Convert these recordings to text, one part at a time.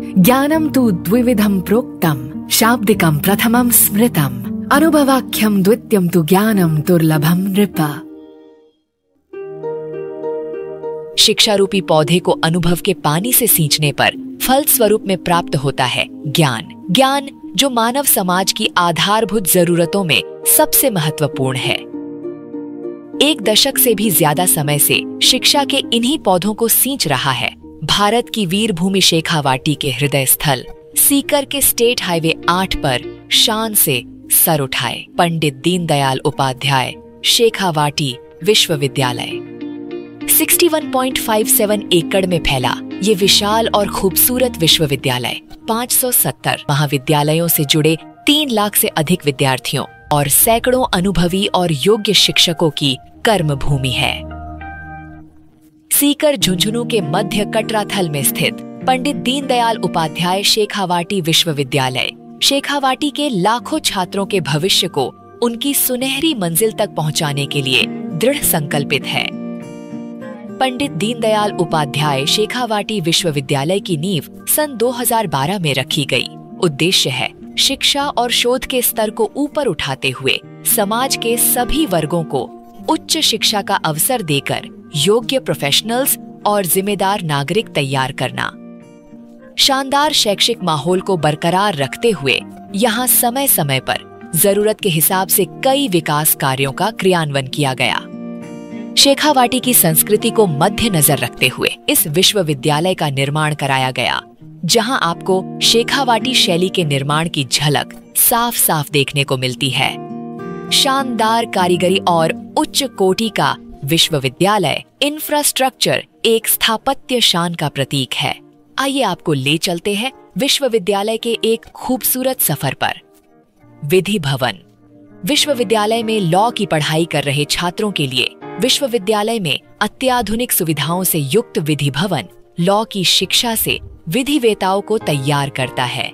ज्ञानं तु द्विविधं प्रोक्तं शाब्दिकं प्रथमं स्मृतम् अनुभवाख्यं द्वितीयं तु ज्ञानं दुर्लभं नृप। शिक्षा रूपी पौधे को अनुभव के पानी से सींचने पर फल स्वरूप में प्राप्त होता है ज्ञान। ज्ञान जो मानव समाज की आधारभूत जरूरतों में सबसे महत्वपूर्ण है। 1 दशक से भी ज्यादा समय से शिक्षा के इन्हीं पौधों को सींच रहा है भारत की वीर भूमि शेखावाटी के हृदय स्थल सीकर के स्टेट हाईवे 8 पर शान से सर उठाए पंडित दीनदयाल उपाध्याय शेखावाटी विश्वविद्यालय। 61.57 एकड़ में फैला ये विशाल और खूबसूरत विश्वविद्यालय 570 महाविद्यालयों से जुड़े 3 लाख से अधिक विद्यार्थियों और सैकड़ों अनुभवी और योग्य शिक्षकों की कर्म भूमि है। सीकर झुंझुनू के मध्य कटराथल में स्थित पंडित दीनदयाल उपाध्याय शेखावाटी विश्वविद्यालय शेखावाटी के लाखों छात्रों के भविष्य को उनकी सुनहरी मंजिल तक पहुंचाने के लिए दृढ़ संकल्पित है। पंडित दीनदयाल उपाध्याय शेखावाटी विश्वविद्यालय की नींव सन 2012 में रखी गई। उद्देश्य है शिक्षा और शोध के स्तर को ऊपर उठाते हुए समाज के सभी वर्गों को उच्च शिक्षा का अवसर देकर योग्य प्रोफेशनल्स और जिम्मेदार नागरिक तैयार करना। शानदार शैक्षिक माहौल को बरकरार रखते हुए यहाँ समय समय पर जरूरत के हिसाब से कई विकास कार्यों का क्रियान्वयन किया गया। शेखावाटी की संस्कृति को मद्देनजर रखते हुए इस विश्वविद्यालय का निर्माण कराया गया, जहां आपको शेखावाटी शैली के निर्माण की झलक साफ साफ देखने को मिलती है। शानदार कारीगरी और उच्च कोटि का विश्वविद्यालय इंफ्रास्ट्रक्चर एक स्थापत्य शान का प्रतीक है। आइए आपको ले चलते हैं विश्वविद्यालय के एक खूबसूरत सफर पर। विधि भवन। विश्वविद्यालय में लॉ की पढ़ाई कर रहे छात्रों के लिए विश्वविद्यालय में अत्याधुनिक सुविधाओं से युक्त विधि भवन लॉ की शिक्षा से विधिवेताओं को तैयार करता है।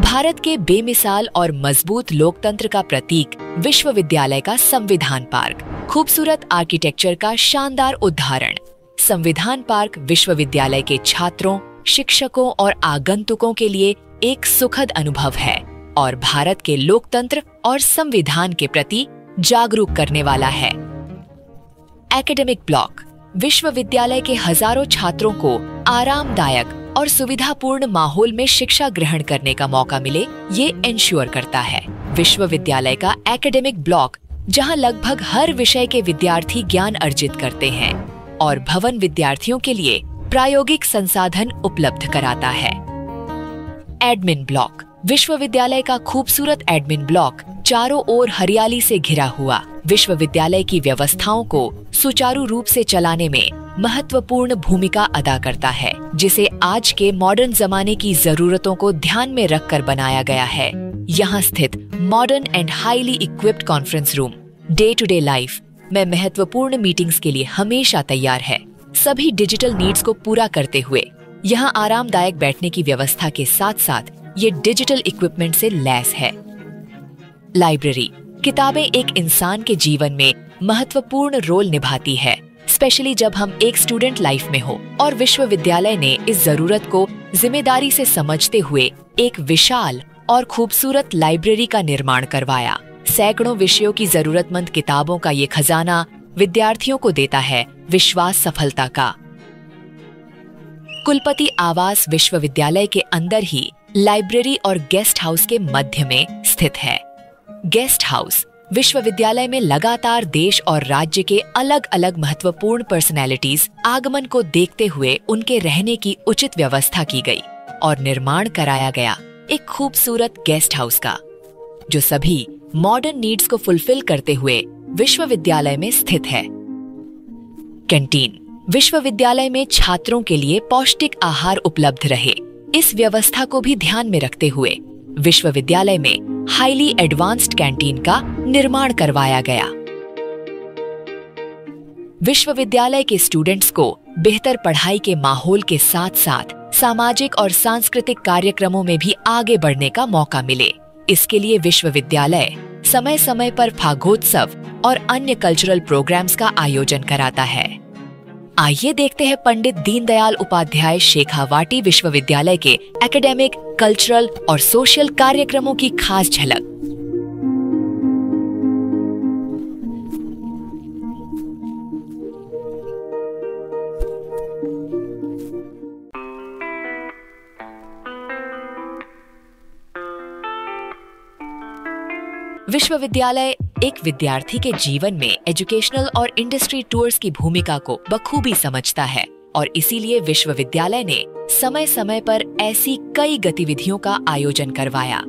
भारत के बेमिसाल और मजबूत लोकतंत्र का प्रतीक विश्वविद्यालय का संविधान पार्क, खूबसूरत आर्किटेक्चर का शानदार उदाहरण। संविधान पार्क विश्वविद्यालय के छात्रों, शिक्षकों और आगंतुकों के लिए एक सुखद अनुभव है और भारत के लोकतंत्र और संविधान के प्रति जागरूक करने वाला है। Academic block. विश्वविद्यालय के हजारों छात्रों को आरामदायक और सुविधापूर्ण माहौल में शिक्षा ग्रहण करने का मौका मिले, ये इंश्योर करता है। विश्वविद्यालय का एकेडमिक ब्लॉक जहां लगभग हर विषय के विद्यार्थी ज्ञान अर्जित करते हैं और भवन विद्यार्थियों के लिए प्रायोगिक संसाधन उपलब्ध कराता है। Admin block. विश्वविद्यालय का खूबसूरत एडमिन ब्लॉक चारों ओर हरियाली से घिरा हुआ विश्वविद्यालय की व्यवस्थाओं को सुचारू रूप से चलाने में महत्वपूर्ण भूमिका अदा करता है, जिसे आज के मॉडर्न जमाने की जरूरतों को ध्यान में रखकर बनाया गया है। यहाँ स्थित modern and highly equipped conference room day to day life में महत्वपूर्ण मीटिंग्स के लिए हमेशा तैयार है। सभी डिजिटल नीड्स को पूरा करते हुए यहाँ आरामदायक बैठने की व्यवस्था के साथ साथ ये डिजिटल इक्विपमेंट से लैस है। लाइब्रेरी। किताबें एक इंसान के जीवन में महत्वपूर्ण रोल निभाती है, स्पेशली जब हम एक स्टूडेंट लाइफ में हो, और विश्वविद्यालय ने इस जरूरत को जिम्मेदारी से समझते हुए एक विशाल और खूबसूरत लाइब्रेरी का निर्माण करवाया। सैकड़ों विषयों की जरूरतमंद किताबों का ये खजाना विद्यार्थियों को देता है विश्वास सफलता का। कुलपति आवास विश्वविद्यालय के अंदर ही लाइब्रेरी और गेस्ट हाउस के मध्य में स्थित है। गेस्ट हाउस विश्वविद्यालय में लगातार देश और राज्य के अलग अलग महत्वपूर्ण पर्सनैलिटीज आगमन को देखते हुए उनके रहने की उचित व्यवस्था की गई और निर्माण कराया गया एक खूबसूरत गेस्ट हाउस का, जो सभी मॉडर्न नीड्स को फुलफिल करते हुए विश्वविद्यालय में स्थित है। कैंटीन। विश्वविद्यालय में छात्रों के लिए पौष्टिक आहार उपलब्ध रहे, इस व्यवस्था को भी ध्यान में रखते हुए विश्वविद्यालय में हाईली एडवांस्ड कैंटीन का निर्माण करवाया गया। विश्वविद्यालय के स्टूडेंट्स को बेहतर पढ़ाई के माहौल के साथ साथ सामाजिक और सांस्कृतिक कार्यक्रमों में भी आगे बढ़ने का मौका मिले, इसके लिए विश्वविद्यालय समय समय पर फागोत्सव और अन्य कल्चरल प्रोग्राम्स का आयोजन कराता है। आइए देखते हैं पंडित दीनदयाल उपाध्याय शेखावाटी विश्वविद्यालय के एकेडमिक, कल्चरल और सोशल कार्यक्रमों की खास झलक। विश्वविद्यालय एक विद्यार्थी के जीवन में एजुकेशनल और इंडस्ट्री टूर्स की भूमिका को बखूबी समझता है और इसीलिए विश्वविद्यालय ने समय समय पर ऐसी कई गतिविधियों का आयोजन करवाया।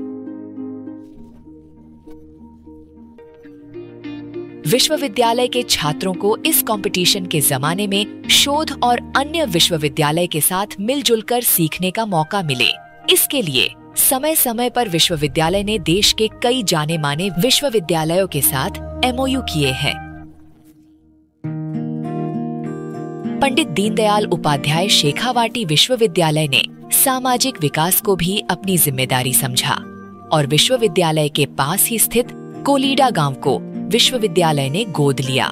विश्वविद्यालय के छात्रों को इस कंपटीशन के जमाने में शोध और अन्य विश्वविद्यालय के साथ मिलजुल कर सीखने का मौका मिले, इसके लिए समय समय पर विश्वविद्यालय ने देश के कई जाने माने विश्वविद्यालयों के साथ MOU किए हैं। पंडित दीनदयाल उपाध्याय शेखावाटी विश्वविद्यालय ने सामाजिक विकास को भी अपनी जिम्मेदारी समझा और विश्वविद्यालय के पास ही स्थित कोलीडा गांव को विश्वविद्यालय ने गोद लिया।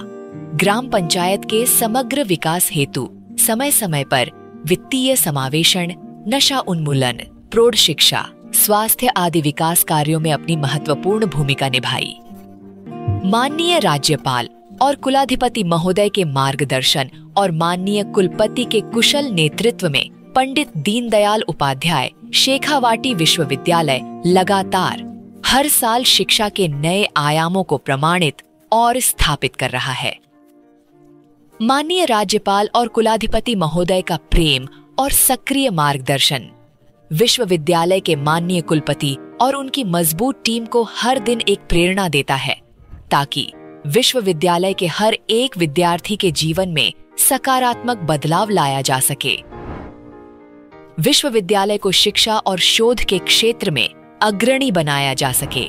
ग्राम पंचायत के समग्र विकास हेतु समय समय पर वित्तीय समावेशन, नशा उन्मूलन, प्रौढ़ शिक्षा, स्वास्थ्य आदि विकास कार्यों में अपनी महत्वपूर्ण भूमिका निभाई। माननीय राज्यपाल और कुलाधिपति महोदय के मार्गदर्शन और माननीय कुलपति के कुशल नेतृत्व में पंडित दीनदयाल उपाध्याय शेखावाटी विश्वविद्यालय लगातार हर साल शिक्षा के नए आयामों को प्रमाणित और स्थापित कर रहा है। माननीय राज्यपाल और कुलाधिपति महोदय का प्रेम और सक्रिय मार्गदर्शन विश्वविद्यालय के माननीय कुलपति और उनकी मजबूत टीम को हर दिन एक प्रेरणा देता है ताकि विश्वविद्यालय के हर एक विद्यार्थी के जीवन में सकारात्मक बदलाव लाया जा सके। विश्वविद्यालय को शिक्षा और शोध के क्षेत्र में अग्रणी बनाया जा सके।